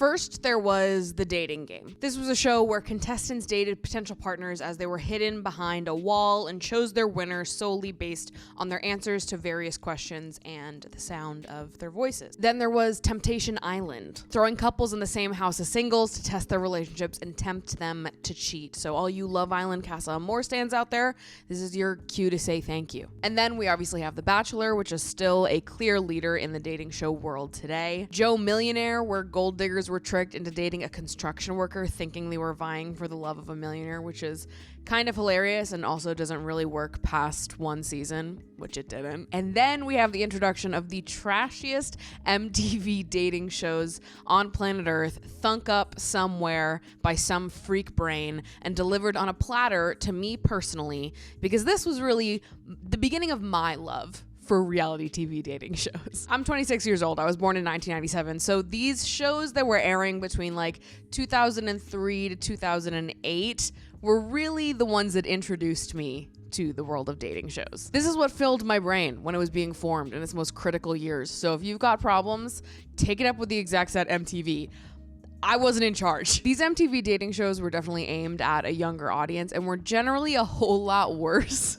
First, there was The Dating Game. This was a show where contestants dated potential partners as they were hidden behind a wall and chose their winner solely based on their answers to various questions and the sound of their voices. Then there was Temptation Island, throwing couples in the same house as singles to test their relationships and tempt them to cheat. So all you Love Island Casa Amor stands out there, this is your cue to say thank you. And then we obviously have The Bachelor, which is still a clear leader in the dating show world today. Joe Millionaire, where gold diggers were tricked into dating a construction worker thinking they were vying for the love of a millionaire, which is kind of hilarious and also doesn't really work past one season, which it didn't. And then we have the introduction of the trashiest MTV dating shows on planet Earth, thunk up somewhere by some freak brain and delivered on a platter to me personally, because this was really the beginning of my love for reality TV dating shows. I'm 26 years old. I was born in 1997. So these shows that were airing between like 2003 to 2008 were really the ones that introduced me to the world of dating shows. This is what filled my brain when it was being formed in its most critical years. So if you've got problems, take it up with the execs at MTV. I wasn't in charge. These MTV dating shows were definitely aimed at a younger audience and were generally a whole lot worse.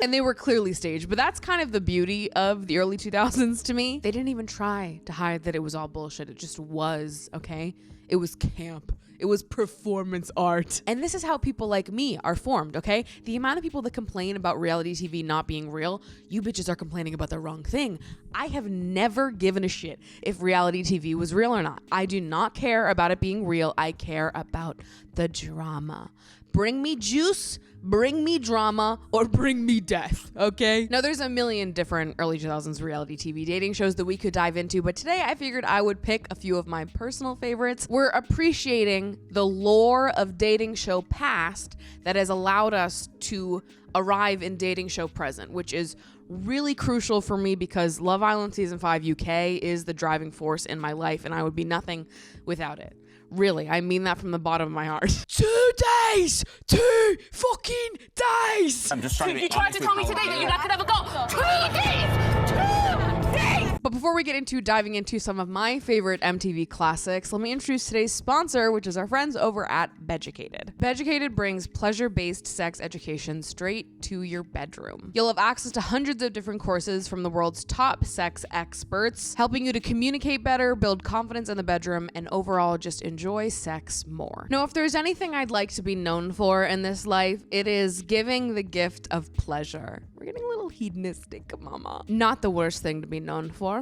And they were clearly staged, but that's kind of the beauty of the early 2000s to me. They didn't even try to hide that it was all bullshit. It just was, okay? It was camp. It was performance art. And this is how people like me are formed, okay? The amount of people that complain about reality TV not being real, you bitches are complaining about the wrong thing. I have never given a shit if reality TV was real or not. I do not care about it being real. I care about the drama. Bring me juice, bring me drama, or bring me death, okay? Now, there's a million different early 2000s reality TV dating shows that we could dive into, but today I figured I would pick a few of my personal favorites. We're appreciating the lore of dating show past that has allowed us to arrive in dating show present, which is really crucial for me because Love Island Season 5 UK is the driving force in my life, and I would be nothing without it. Really, I mean that from the bottom of my heart. 2 days! 2 fucking days! I'm just trying to be You tried to tell me today that you could have a go. 2 days! 2 days! But before we get into diving into some of my favorite MTV classics, let me introduce today's sponsor, which is our friends over at Beducated. Beducated brings pleasure-based sex education straight to your bedroom. You'll have access to hundreds of different courses from the world's top sex experts, helping you to communicate better, build confidence in the bedroom, and overall just enjoy sex more. Now, if there's anything I'd like to be known for in this life, it is giving the gift of pleasure. We're getting a little hedonistic, mama. Not the worst thing to be known for.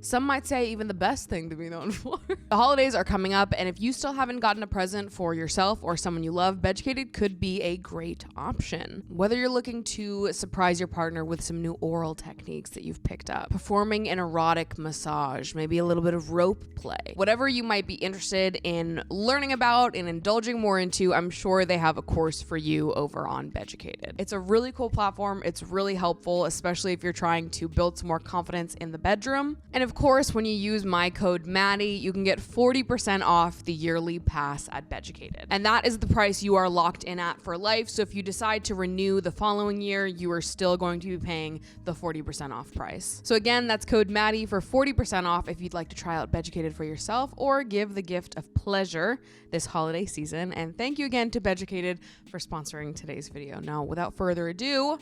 Some might say even the best thing to be known for. The holidays are coming up, and if you still haven't gotten a present for yourself or someone you love, Beducated could be a great option. Whether you're looking to surprise your partner with some new oral techniques that you've picked up, performing an erotic massage, maybe a little bit of rope play, whatever you might be interested in learning about and indulging more into, I'm sure they have a course for you over on Beducated. It's a really cool platform. It's really helpful, especially if you're trying to build some more confidence in the bedroom. And of course, when you use my code Maddie, you can get 40% off the yearly pass at Beducated. And that is the price you are locked in at for life. So if you decide to renew the following year, you are still going to be paying the 40% off price. So again, that's code Maddie for 40% off if you'd like to try out Beducated for yourself or give the gift of pleasure this holiday season. And thank you again to Beducated for sponsoring today's video. Now, without further ado,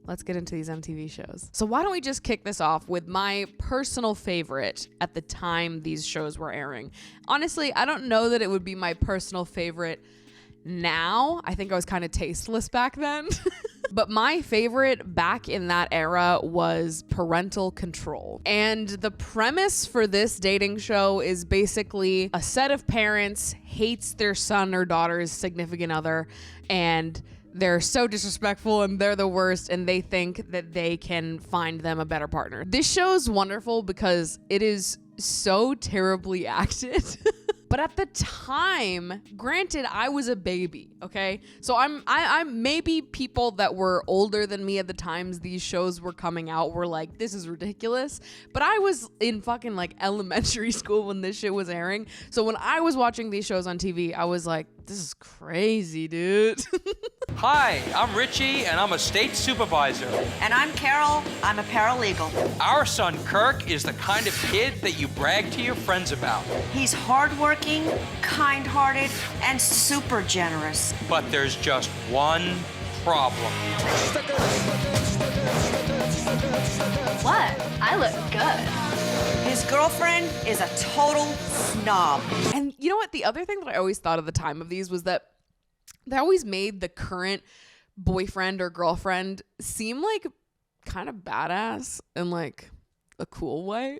let's get into these MTV shows. So why don't we just kick this off with my personal favorite at the time these shows were airing. Honestly, I don't know that it would be my personal favorite now. I think I was kind of tasteless back then. But my favorite back in that era was Parental Control. And the premise for this dating show is basically a set of parents hates their son or daughter's significant other, and they're so disrespectful and they're the worst, and they think that they can find them a better partner. This show's wonderful because it is so terribly acted. But at the time, granted, I was a baby. okay? So I'm maybe people that were older than me at the times these shows were coming out were like, this is ridiculous. But I was in fucking like elementary school when this shit was airing. So when I was watching these shows on TV, I was like, this is crazy, dude. Hi, I'm Richie, and I'm a state supervisor. And I'm Carol. I'm a paralegal. Our son, Kirk, is the kind of kid that you brag to your friends about. He's hardworking, kind-hearted, and super generous. But there's just one problem. What? I look good. His girlfriend is a total snob. And you know what? The other thing that I always thought at the time of these was that they always made the current boyfriend or girlfriend seem like kind of badass in like a cool way.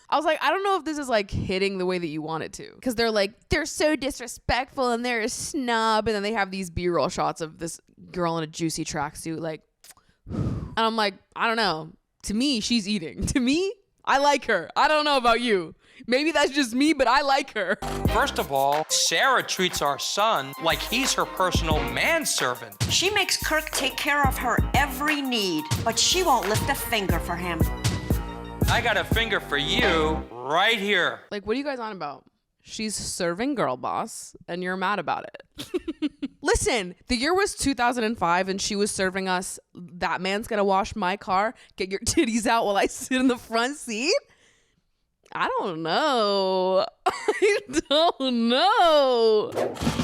I was like, I don't know if this is like hitting the way that you want it to. Because they're like, they're so disrespectful and they're a snob. And then they have these B-roll shots of this girl in a juicy tracksuit. Like, and I'm like, I don't know. To me, she's eating. To me, I like her. I don't know about you. Maybe that's just me, but I like her. First of all, Sarah treats our son like he's her personal manservant. She makes Kirk take care of her every need, but she won't lift a finger for him. I got a finger for you right here. Like, what are you guys on about? She's serving girl boss, and you're mad about it. Listen, the year was 2005, and she was serving us, that man's gonna wash my car, get your titties out while I sit in the front seat? I don't know. I don't know.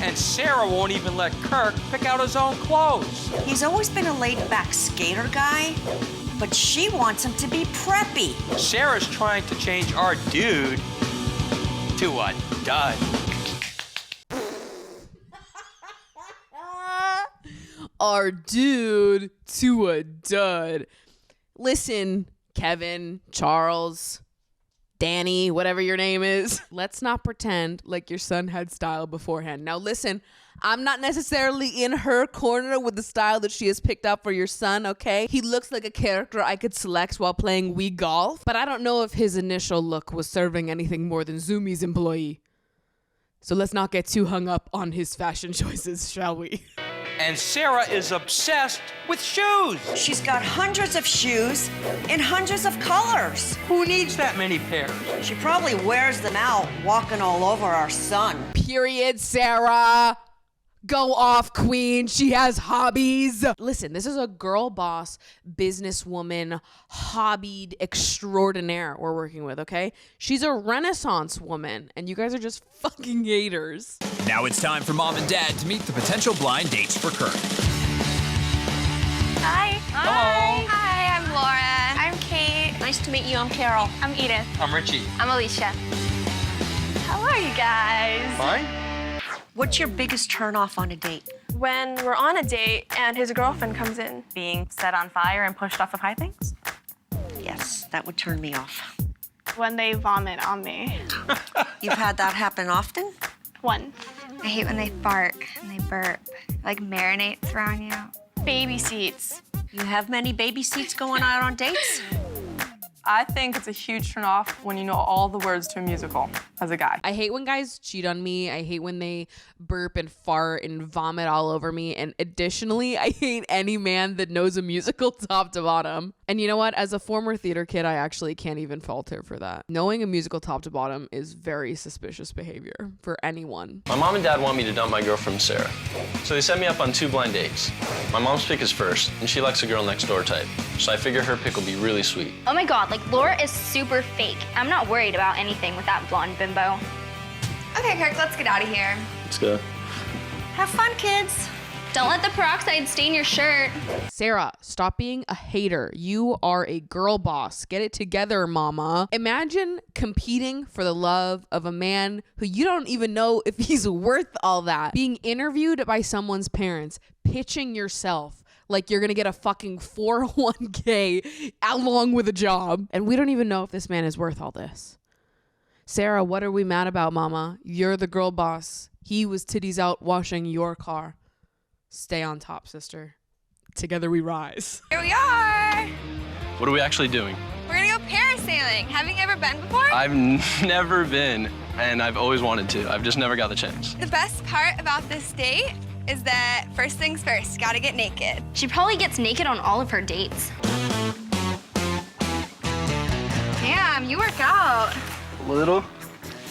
And Sarah won't even let Kirk pick out his own clothes. He's always been a laid-back skater guy, but she wants him to be preppy. Sarah's trying to change our dude to a dud. Our dude to a dud. Listen, Kevin, Charles, Danny, whatever your name is, let's not pretend like your son had style beforehand. Now listen, I'm not necessarily in her corner with the style that she has picked up for your son, okay? He looks like a character I could select while playing Wii Golf, but I don't know if his initial look was serving anything more than Zumi's employee. So let's not get too hung up on his fashion choices, shall we? And Sarah is obsessed with shoes. She's got hundreds of shoes in hundreds of colors. Who needs that many pairs? She probably wears them out walking all over our son. Period, Sarah. Go off, queen. She has hobbies. Listen, this is a girl boss, businesswoman, hobbied extraordinaire we're working with, okay? She's a Renaissance woman, and you guys are just fucking haters. Now it's time for mom and dad to meet the potential blind dates for Kirk. Hi. Hello. Hi, I'm Laura. I'm Kate. Nice to meet you. I'm Carol. I'm Edith. I'm Richie. I'm Alicia. How are you guys? Fine. What's your biggest turnoff on a date? When we're on a date and his girlfriend comes in. Being set on fire and pushed off of high things? Yes, that would turn me off. When they vomit on me. You've had that happen often? One. I hate when they fart and they burp. Like marinates around you. Baby seats. You have many baby seats going out on dates? I think it's a huge turnoff when you know all the words to a musical as a guy. I hate when guys cheat on me. I hate when they burp and fart and vomit all over me. And additionally, I hate any man that knows a musical top to bottom. And you know what? As a former theater kid, I actually can't even fault her for that. Knowing a musical top to bottom is very suspicious behavior for anyone. My mom and dad want me to dump my girlfriend, Sarah. So they set me up on 2 blind dates. My mom's pick is first, and she likes a girl next door type. So I figure her pick will be really sweet. Oh my god, like Laura is super fake. I'm not worried about anything with that blonde bimbo. Okay, Kirk, let's get out of here. Let's go. Have fun, kids. Don't let the peroxide stain your shirt. Sarah, stop being a hater. You are a girl boss. Get it together, mama. Imagine competing for the love of a man who you don't even know if he's worth all that. Being interviewed by someone's parents, pitching yourself like you're gonna get a fucking 401k along with a job. And we don't even know if this man is worth all this. Sarah, what are we mad about, mama? You're the girl boss. He was titties out washing your car. Stay on top, sister. Together we rise. Here we are. What are we actually doing? We're gonna go parasailing. Haven't you ever been before? I've never been, and I've always wanted to. I've just never got the chance. The best part about this date is that first things first, gotta get naked. She probably gets naked on all of her dates. Damn, you work out. A little.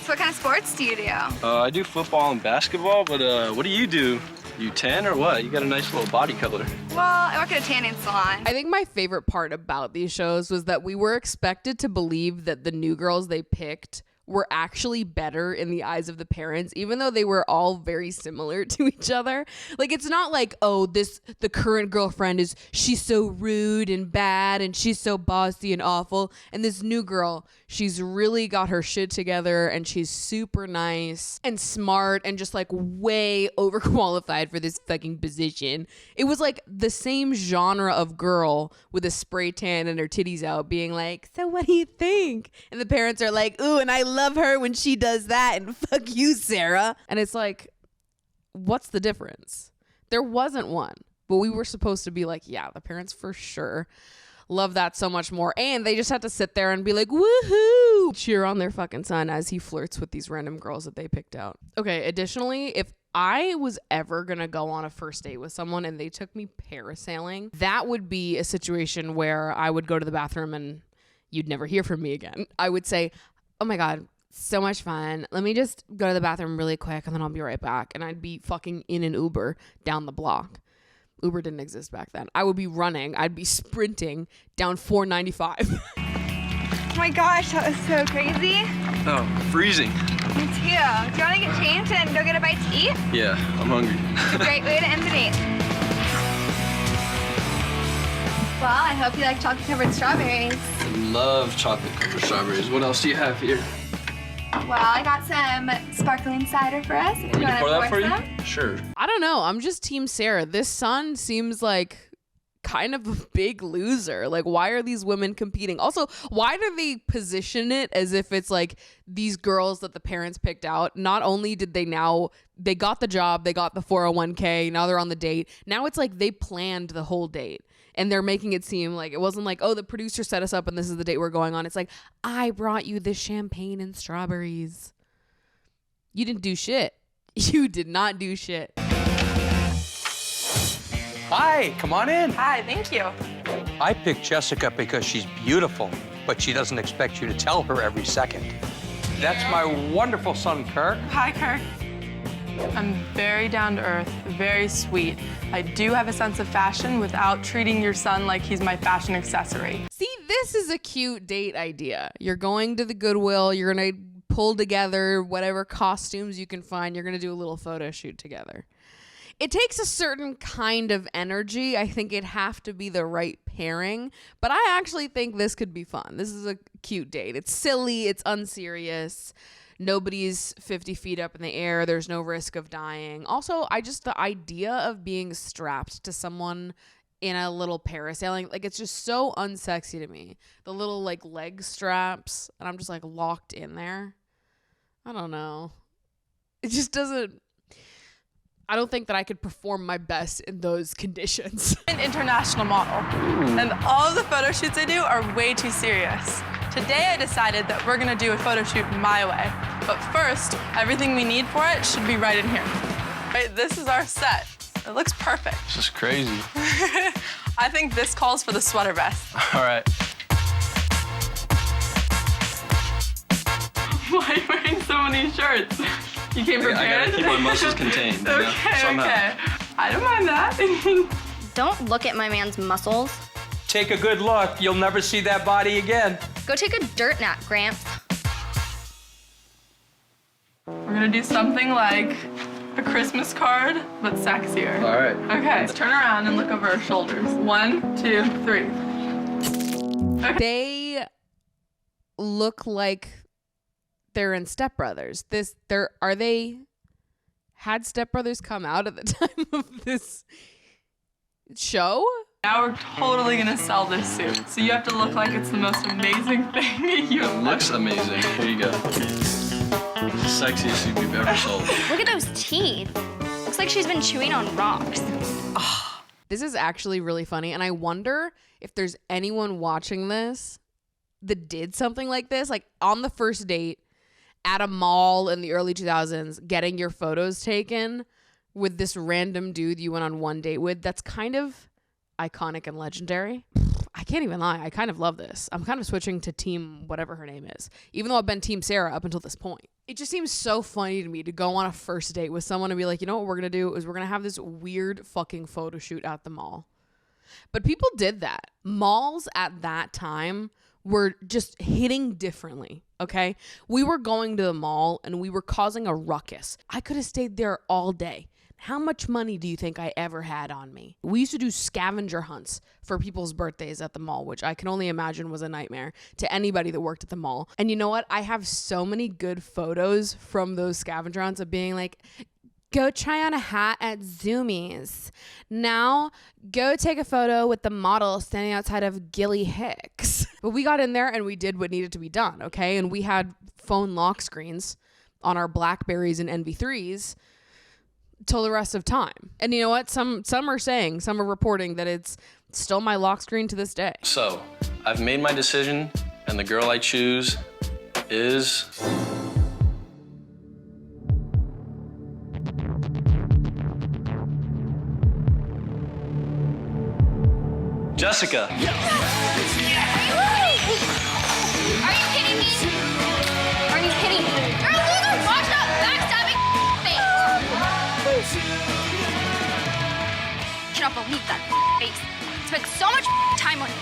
So what kind of sports do you do? I do football and basketball, but what do you do? You tan or what? You got a nice little body color. Well, I work at a tanning salon. I think my favorite part about these shows was that we were expected to believe that the new girls they picked were actually better in the eyes of the parents, even though they were all very similar to each other. Like, it's not like, oh, the current girlfriend she's so rude and bad and she's so bossy and awful. And this new girl, she's really got her shit together and she's super nice and smart and just like way overqualified for this fucking position. It was like the same genre of girl with a spray tan and her titties out being like, so what do you think? And the parents are like, ooh, and I love her when she does that, and fuck you, Sarah. And it's like, what's the difference? There wasn't one, but we were supposed to be like, yeah, the parents for sure love that so much more. And they just had to sit there and be like, woohoo, cheer on their fucking son as he flirts with these random girls that they picked out. Okay, additionally, if I was ever gonna go on a first date with someone and they took me parasailing, that would be a situation where I would go to the bathroom and you'd never hear from me again. I would say, oh my God, so much fun. Let me just go to the bathroom really quick and then I'll be right back. And I'd be fucking in an Uber down the block. Uber didn't exist back then. I would be running. I'd be sprinting down 495. Oh my gosh, that was so crazy. Oh, freezing. Me too. Do you want to get changed and go get a bite to eat? Yeah, I'm hungry. It's a great way to end the date. Well, I hope you like chocolate-covered strawberries. I love chocolate-covered strawberries. What else do you have here? Well, I got some sparkling cider for us. If Want me to pour that for you? Sure. I don't know. I'm just Team Sarah. This son seems like kind of a big loser. Like, why are these women competing? Also, why do they position it as if it's like these girls that the parents picked out? Not only did they got the job, they got the 401k, now they're on the date. Now it's like they planned the whole date. And they're making it seem like it wasn't like, oh, the producer set us up and this is the date we're going on. It's like, I brought you the champagne and strawberries. You didn't do shit. You did not do shit. Hi, come on in. Hi, thank you. I picked Jessica because she's beautiful, but she doesn't expect you to tell her every second. That's my wonderful son, Kirk. Hi, Kirk. I'm very down to earth, very sweet. I do have a sense of fashion without treating your son like he's my fashion accessory. See, this is a cute date idea. You're going to the Goodwill, you're gonna pull together whatever costumes you can find, you're gonna do a little photo shoot together. It takes a certain kind of energy. I think it'd have to be the right pairing, but I actually think this could be fun. This is a cute date. It's silly, it's unserious. Nobody's 50 feet up in the air. There's no risk of dying. Also, the idea of being strapped to someone in a little parasailing, like, it's just so unsexy to me. The little like leg straps, and I'm just like locked in there. I don't know. It just doesn't. I don't think that I could perform my best in those conditions. An international model, and all of the photo shoots I do are way too serious. Today I decided that we're gonna do a photo shoot my way. But first, everything we need for it should be right in here. Right, this is our set. It looks perfect. This is crazy. I think this calls for the sweater vest. All right. Why are you wearing so many shirts? You came prepared? I gotta keep my muscles contained, you know? Okay. I don't mind that. Don't look at my man's muscles. Take a good look. You'll never see that body again. Go take a dirt nap, Gramps. We're gonna do something like a Christmas card, but sexier. All right. Okay, let's turn around and look over our shoulders. 1, 2, 3. Okay. They look like they're in Step Brothers. Had Step Brothers come out at the time of this show? Now we're totally gonna sell this suit. So you have to look like it's the most amazing thing you have. It looks amazing. Here you go. It's the sexiest suit we've ever sold. Look at those teeth. Looks like she's been chewing on rocks. This is actually really funny, and I wonder if there's anyone watching this that did something like this, like on the first date at a mall in the early 2000s, getting your photos taken with this random dude you went on one date with that's kind of iconic and legendary. I can't even lie. I kind of love this. I'm kind of switching to team whatever her name is, even though I've been team Sarah up until this point. It just seems so funny to me to go on a first date with someone and be like, you know what we're going to do is we're going to have this weird fucking photo shoot at the mall. But people did that. Malls at that time were just hitting differently, okay? We were going to the mall and we were causing a ruckus. I could have stayed there all day. How much money do you think I ever had on me? We used to do scavenger hunts for people's birthdays at the mall, which I can only imagine was a nightmare to anybody that worked at the mall. And you know what? I have so many good photos from those scavenger hunts of being like, go try on a hat at Zoomies. Now, go take a photo with the model standing outside of Gilly Hicks. But we got in there and we did what needed to be done, okay? And we had phone lock screens on our Blackberries and NV3s till the rest of time. And you know what? Some are reporting that it's still my lock screen to this day. So, I've made my decision, and the girl I choose is... Jessica. Are you kidding me? Are you kidding me? You're a loser, washed up, backstabbing face. I cannot believe that face. I spent so much time on it.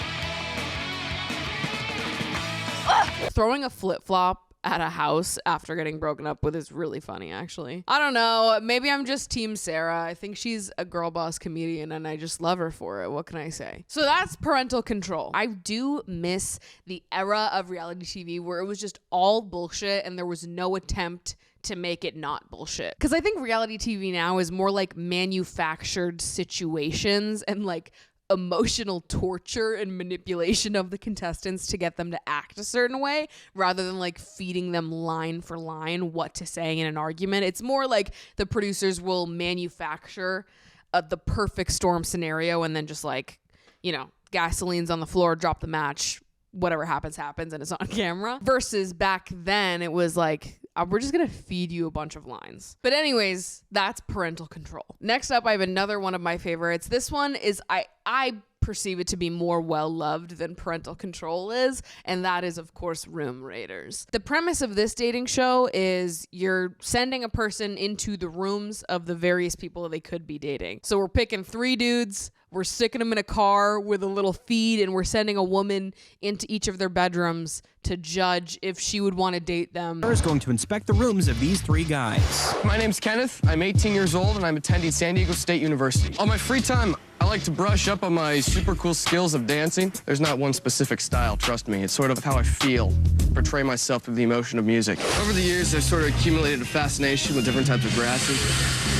Ugh. Throwing a flip-flop at a house after getting broken up with is really funny, actually. I don't know. Maybe I'm just team Sarah. I think she's a girl boss comedian and I just love her for it. What can I say? So that's parental control. I do miss the era of reality TV where it was just all bullshit and there was no attempt to make it not bullshit. Because I think reality TV now is more like manufactured situations and like emotional torture and manipulation of the contestants to get them to act a certain way rather than like feeding them line for line what to say in an argument. It's more like the producers will manufacture the perfect storm scenario and then just like, you know, gasoline's on the floor, drop the match, whatever happens, and it's on camera. Versus back then it was like, we're just going to feed you a bunch of lines. But anyways, that's parental control. Next up, I have another one of my favorites. This one is, I perceive it to be more well-loved than parental control is, and that is, of course, Room Raiders. The premise of this dating show is you're sending a person into the rooms of the various people they could be dating. So we're picking 3 dudes, we're sticking them in a car with a little feed, and we're sending a woman into each of their bedrooms to judge if she would want to date them. Is going to inspect the rooms of these 3 guys. My name's Kenneth. I'm 18 years old, and I'm attending San Diego State University. On my free time, I like to brush up on my super cool skills of dancing. There's not one specific style, trust me. It's sort of how I feel, portray myself through the emotion of music. Over the years, I've sort of accumulated a fascination with different types of grasses.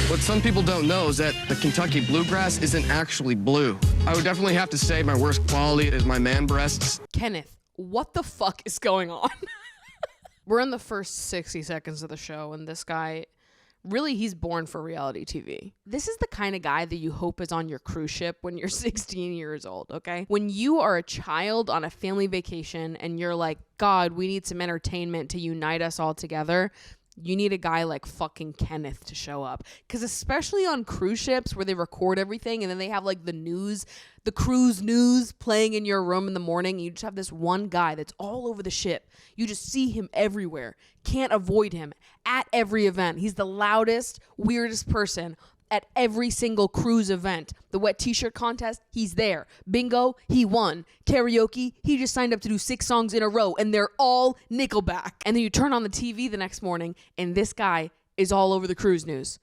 What some people don't know is that the Kentucky bluegrass isn't actually blue. I would definitely have to say my worst quality is my man breasts. Kenneth, what the fuck is going on? We're in the first 60 seconds of the show, and this guy, really, he's born for reality TV. This is the kind of guy that you hope is on your cruise ship when you're 16 years old, okay? When you are a child on a family vacation and you're like, God, we need some entertainment to unite us all together, you need a guy like fucking Kenneth to show up. Because especially on cruise ships where they record everything and then they have like the news, the cruise news playing in your room in the morning. You just have this one guy that's all over the ship. You just see him everywhere. Can't avoid him at every event. He's the loudest, weirdest person at every single cruise event. The wet t-shirt contest, he's there. Bingo, he won. Karaoke, he just signed up to do 6 songs in a row and they're all Nickelback. And then you turn on the TV the next morning and this guy is all over the cruise news.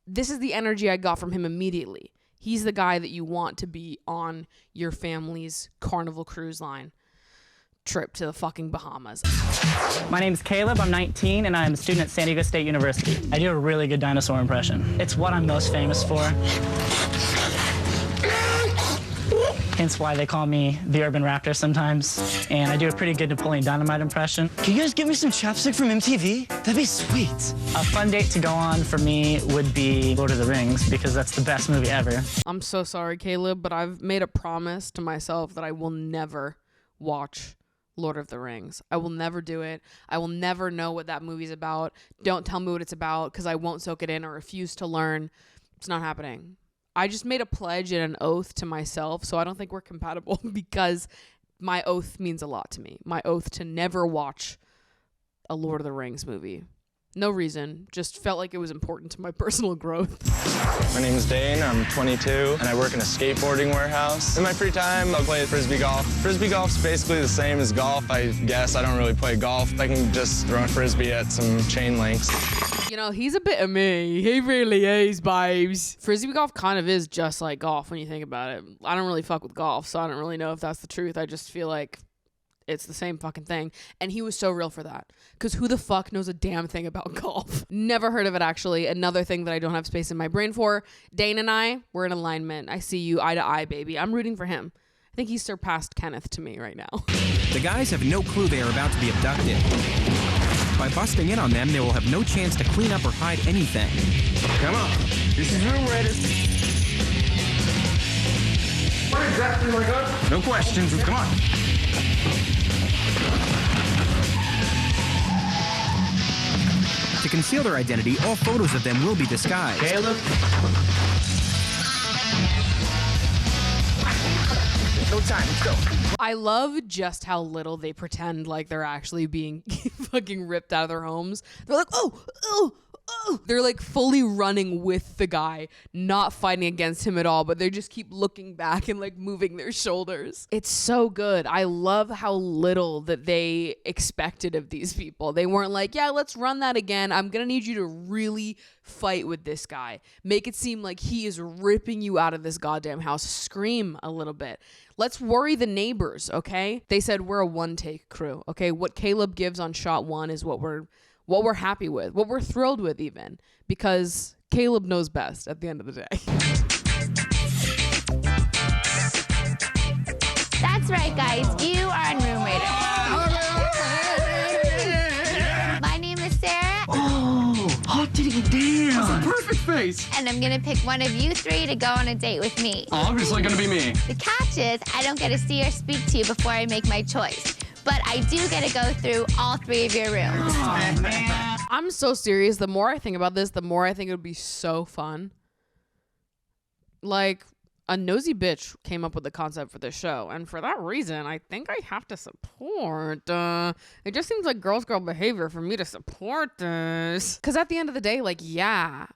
This is the energy I got from him immediately. He's the guy that you want to be on your family's Carnival Cruise Line trip to the fucking Bahamas. My name's Caleb, I'm 19, and I'm a student at San Diego State University. I do a really good dinosaur impression. It's what I'm most famous for. Hence why they call me the Urban Raptor sometimes. And I do a pretty good Napoleon Dynamite impression. Can you guys get me some chapstick from MTV? That'd be sweet. A fun date to go on for me would be Lord of the Rings, because that's the best movie ever. I'm so sorry, Caleb, but I've made a promise to myself that I will never watch Lord of the Rings. I will never do it. I will never know what that movie's about. Don't tell me what it's about because I won't soak it in or refuse to learn. It's not happening. I just made a pledge and an oath to myself, so I don't think we're compatible because my oath means a lot to me. My oath to never watch a Lord of the Rings movie. No reason, just felt like it was important to my personal growth. My name is Dane, I'm 22, and I work in a skateboarding warehouse. In my free time, I'll play frisbee golf. Frisbee golf's basically the same as golf, I guess. I don't really play golf. I can just throw a frisbee at some chain links. You know, he's a bit of me. He really is, babes. Frisbee golf kind of is just like golf when you think about it. I don't really fuck with golf, so I don't really know if that's the truth. I just feel like it's the same fucking thing. And he was so real for that. Because who the fuck knows a damn thing about golf? Never heard of it, actually. Another thing that I don't have space in my brain for. Dane and I, we're in alignment. I see you eye to eye, baby. I'm rooting for him. I think he's surpassed Kenneth to me right now. The guys have no clue they are about to be abducted. By busting in on them, they will have no chance to clean up or hide anything. Come on. This is room ready. What exactly, my God? No questions. Come on. To conceal their identity, all photos of them will be disguised. Caleb? No time, let's go. I love just how little they pretend like they're actually being fucking ripped out of their homes. They're like, oh. They're like fully running with the guy, not fighting against him at all, but they just keep looking back and like moving their shoulders. It's so good. I love how little that they expected of these people. They weren't like, yeah, let's run that again. I'm gonna need you to really fight with this guy. Make it seem like he is ripping you out of this goddamn house. Scream a little bit. Let's worry the neighbors, okay? They said we're a one-take crew, okay? What Caleb gives on shot one is what we're happy with, what we're thrilled with even, because Caleb knows best at the end of the day. That's right, guys. You are on Room Raiders. My name is Sarah. Oh, hot diggity damn. That's a perfect face. And I'm gonna pick one of you three to go on a date with me. Obviously gonna be me. The catch is I don't get to see or speak to you before I make my choice. But I do get to go through all three of your rooms. Oh, man. I'm so serious. The more I think about this, the more I think it would be so fun. Like, a nosy bitch came up with the concept for this show. And for that reason, I think I have to support. It just seems like girl behavior for me to support this. Because at the end of the day, like, yeah,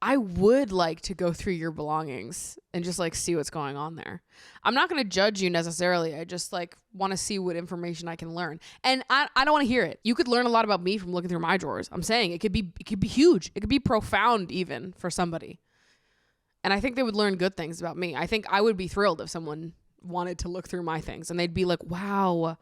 I would like to go through your belongings and just like see what's going on there. I'm not going to judge you necessarily. I just like want to see what information I can learn. And I don't want to hear it. You could learn a lot about me from looking through my drawers. I'm saying it could be huge. It could be profound even for somebody. And I think they would learn good things about me. I think I would be thrilled if someone wanted to look through my things and they'd be like, wow,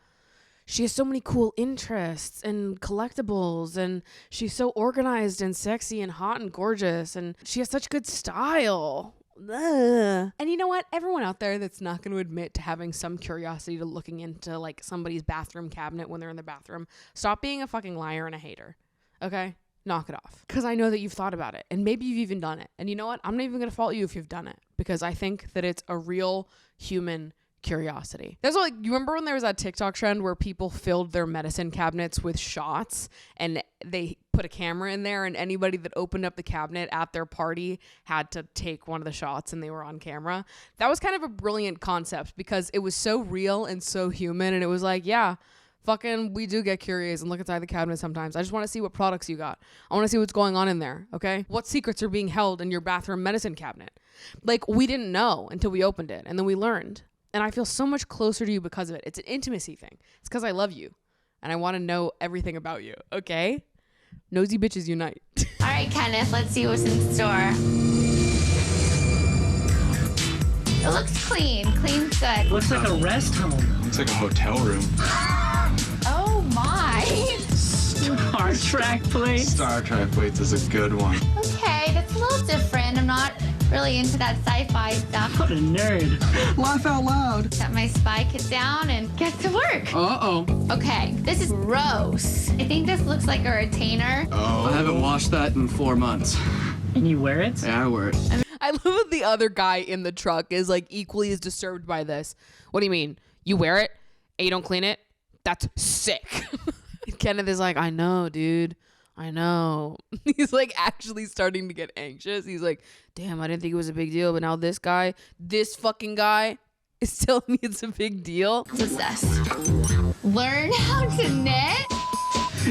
she has so many cool interests and collectibles, and she's so organized and sexy and hot and gorgeous, and she has such good style. Ugh. And you know what? Everyone out there that's not going to admit to having some curiosity to looking into like somebody's bathroom cabinet when they're in the bathroom, stop being a fucking liar and a hater. Okay? Knock it off. Because I know that you've thought about it, and maybe you've even done it. And you know what? I'm not even going to fault you if you've done it, because I think that it's a real human curiosity. That's like, you remember when there was that TikTok trend where people filled their medicine cabinets with shots and they put a camera in there, and anybody that opened up the cabinet at their party had to take one of the shots and they were on camera? That was kind of a brilliant concept because it was so real and so human, and it was like, yeah, fucking we do get curious and look inside the cabinet sometimes. I just want to see what products you got. I want to see what's going on in there, okay? What secrets are being held in your bathroom medicine cabinet? Like, we didn't know until we opened it, and then we learned. And I feel so much closer to you because of it. It's an intimacy thing. It's because I love you. And I want to know everything about you. Okay? Nosy bitches unite. All right, Kenneth, let's see what's in store. It looks clean. Clean's good. Looks like a rest home. Looks like a hotel room. Oh, my. Star Trek plates. Star Trek plates is a good one. Okay, that's a little different. I'm not really into that sci-fi stuff. What a nerd. Laugh out loud. Got my spy kit down and get to work. Uh-oh. Okay, this is gross. I think this looks like a retainer. Oh. I haven't washed that in 4 months. And you wear it? Yeah, I wear it. I love that the other guy in the truck is like equally as disturbed by this. What do you mean? You wear it and you don't clean it? That's sick. Kenneth is like, I know, dude. I know. He's like actually starting to get anxious. He's like, damn, I didn't think it was a big deal. But now this fucking guy is telling me it's a big deal. What's this? Learn how to knit?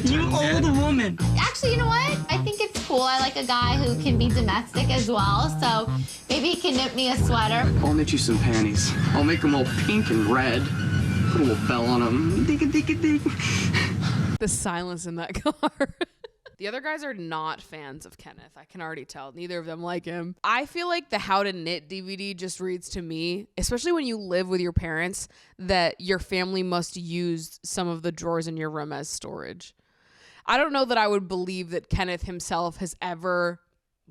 You old woman. Actually, you know what? I think it's cool. I like a guy who can be domestic as well. So maybe he can knit me a sweater. I'll knit you some panties. I'll make them all pink and red. Put a little bell on them. The silence in that car. The other guys are not fans of Kenneth. I can already tell. Neither of them like him. I feel like the How to Knit DVD just reads to me, especially when you live with your parents, that your family must use some of the drawers in your room as storage. I don't know that I would believe that Kenneth himself has ever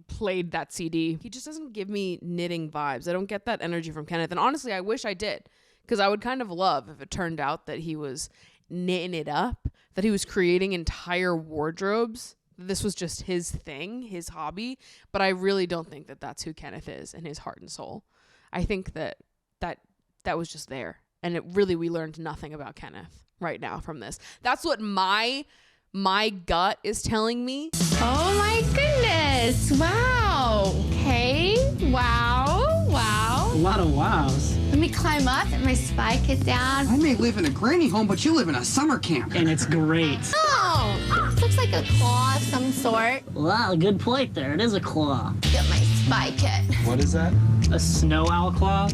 played that CD. He just doesn't give me knitting vibes. I don't get that energy from Kenneth. And honestly, I wish I did, because I would kind of love if it turned out that he was knitting it up, that he was creating entire wardrobes. This was just his thing, his hobby. But I really don't think that that's who Kenneth is in his heart and soul. I think that was just there. And we learned nothing about Kenneth right now from this. That's what my gut is telling me. Oh my goodness. Wow. Okay. Wow. A lot of wows. Let me climb up and my spike it down. I may live in a granny home, but you live in a summer camp. And it's great. Oh, looks like a claw of some sort. Wow, good point there. It is a claw. Get my spike it. What is that? A snow owl claw.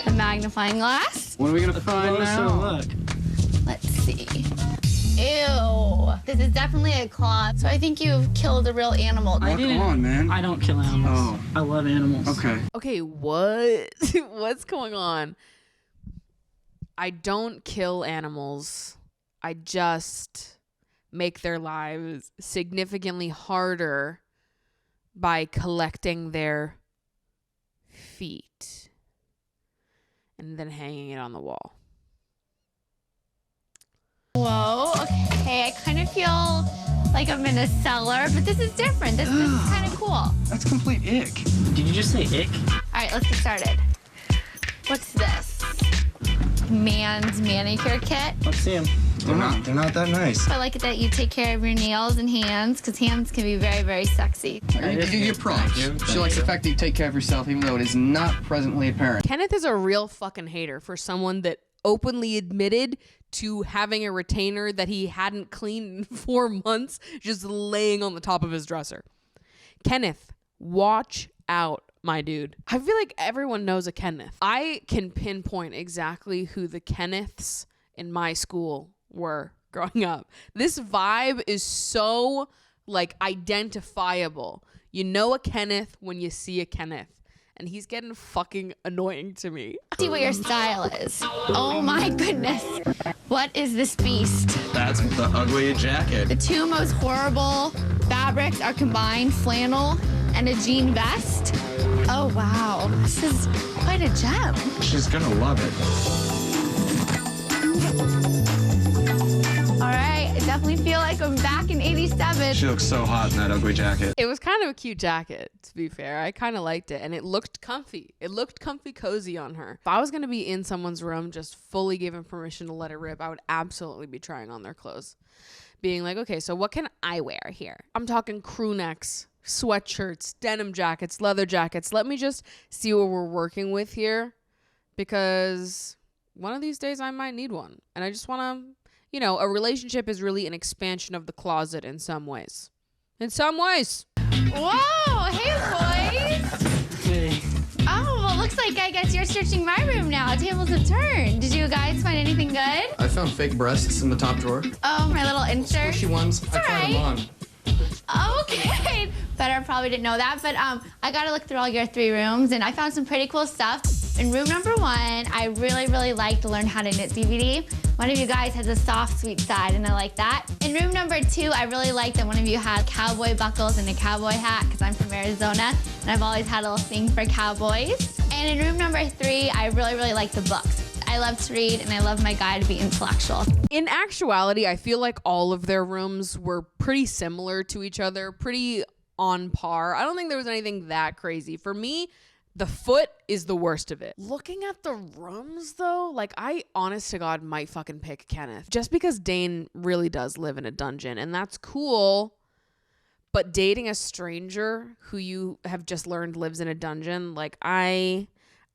A magnifying glass. What are we gonna find now? Look. Let's see. Ew. This is definitely a claw. So I think you've killed a real animal. Come on, man. I don't kill animals. Oh. I love animals. Okay, what? What's going on? I don't kill animals. I just make their lives significantly harder by collecting their feet and then hanging it on the wall. Whoa, okay, I kind of feel like I'm in a cellar, but this is different. This is kind of cool. That's complete ick. Did you just say ick? All right, let's get started. What's this? Man's manicure kit. Let's see them. They're not that nice. I like it that you take care of your nails and hands, because hands can be very, very sexy. You props. She likes the fact that you take care of yourself, even though it is not presently apparent. Kenneth is a real fucking hater for someone that openly admitted to having a retainer that he hadn't cleaned in 4 months just laying on the top of his dresser. Kenneth, watch out, my dude. I feel like everyone knows a Kenneth. I can pinpoint exactly who the Kenneths in my school were growing up. This vibe is so like identifiable. You know a Kenneth when you see a Kenneth. And he's getting fucking annoying to me. See what your style is. Oh my goodness. What is this beast? That's the ugly jacket. The two most horrible fabrics are combined, flannel and a jean vest. Oh wow, this is quite a gem. She's gonna love it. All right, I definitely feel like I'm back in 87. She looks so hot in that ugly jacket. It was kind of a cute jacket, to be fair. I kind of liked it, and it looked comfy. It looked comfy cozy on her. If I was going to be in someone's room just fully given permission to let it rip, I would absolutely be trying on their clothes. Being like, okay, so what can I wear here? I'm talking crew necks, sweatshirts, denim jackets, leather jackets. Let me just see what we're working with here, because one of these days I might need one. And I just want to, you know, a relationship is really an expansion of the closet in some ways. In some ways. Whoa, hey boys. Hey. Oh, well, looks like I guess you're searching my room now. Tables have turned. Did you guys find anything good? I found fake breasts in the top drawer. Oh, my little insert. Squishy ones. I tried them on. Okay. Better probably didn't know that, but I got to look through all your 3 rooms, and I found some pretty cool stuff. In room number 1, I really liked the Learn How to Knit DVD. One of you guys has a soft, sweet side, and I like that. In room number 2, I really liked that one of you had cowboy buckles and a cowboy hat, because I'm from Arizona, and I've always had a little thing for cowboys. And in room number 3, I really liked the books. I love to read, and I love my guy to be intellectual. In actuality, I feel like all of their rooms were pretty similar to each other, pretty on par. I don't think there was anything that crazy. For me, The foot is the worst of it. Looking at the rooms though, like I honest to God might fucking pick Kenneth. Just because Dane really does live in a dungeon and that's cool. But dating a stranger who you have just learned lives in a dungeon, like I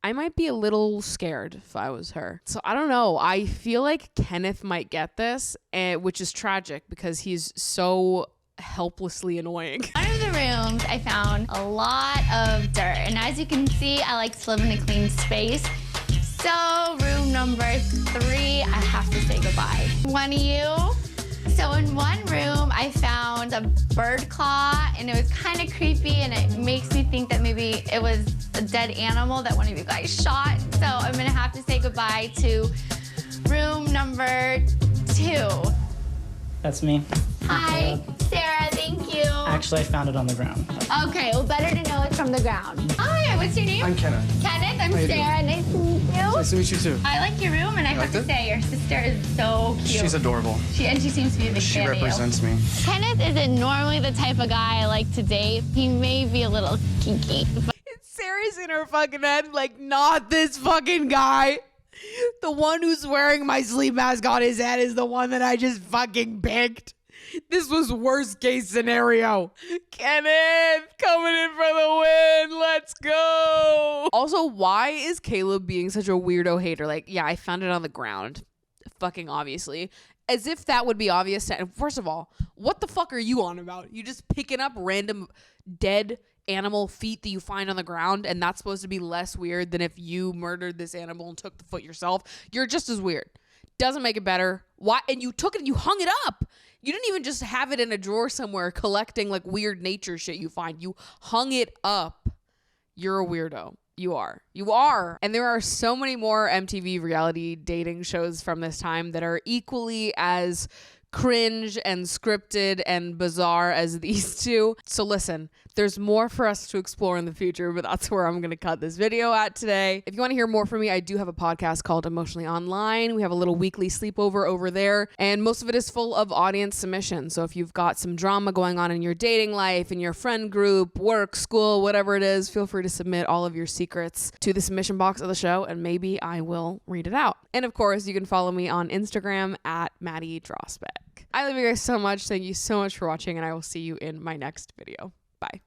might be a little scared if I was her. So I don't know. I feel like Kenneth might get this, which is tragic because he's so helplessly annoying. One of the rooms I found a lot of dirt, and as you can see, I like to live in a clean space. So room number 3, I have to say goodbye. One of you. So in one room, I found a bird claw, and it was kind of creepy, and it makes me think that maybe it was a dead animal that one of you guys shot. So I'm gonna have to say goodbye to room number 2. That's me. Hi, Sarah, thank you. Actually, I found it on the ground. Okay, well, better to know it's from the ground. Hi, what's your name? I'm Kenneth. Kenneth, I'm Sarah. Nice to meet you. Nice to meet you too. I like your room, and I have to say, your sister is so cute. She's adorable. And she seems to be a big She fan represents of you. me. Kenneth isn't normally the type of guy I like to date. He may be a little kinky. Sarah's in her fucking head, like, not this fucking guy. The one who's wearing my sleep mask on his head is the one that I just fucking picked. This was worst case scenario. Kenneth coming in for the win. Let's go. Also, why is Caleb being such a weirdo hater? Like, yeah, I found it on the ground. Fucking obviously. As if that would be obvious. First of all, what the fuck are you on about? You just picking up random dead animal feet that you find on the ground, and that's supposed to be less weird than if you murdered this animal and took the foot yourself. You're just as weird. Doesn't make it better. Why? And you took it and you hung it up. You didn't even just have it in a drawer somewhere collecting like weird nature shit you find. You hung it up. You're a weirdo. You are. You are. And there are so many more MTV reality dating shows from this time that are equally as cringe and scripted and bizarre as these two. So listen, there's more for us to explore in the future, but that's where I'm going to cut this video at today. If you want to hear more from me, I do have a podcast called Emotionally Online. We have a little weekly sleepover over there, and most of it is full of audience submissions. So if you've got some drama going on in your dating life, in your friend group, work, school, whatever it is, feel free to submit all of your secrets to the submission box of the show, and maybe I will read it out. And of course, you can follow me on Instagram at Maddie Dragsbaek. I love you guys so much. Thank you so much for watching, and I will see you in my next video. Bye.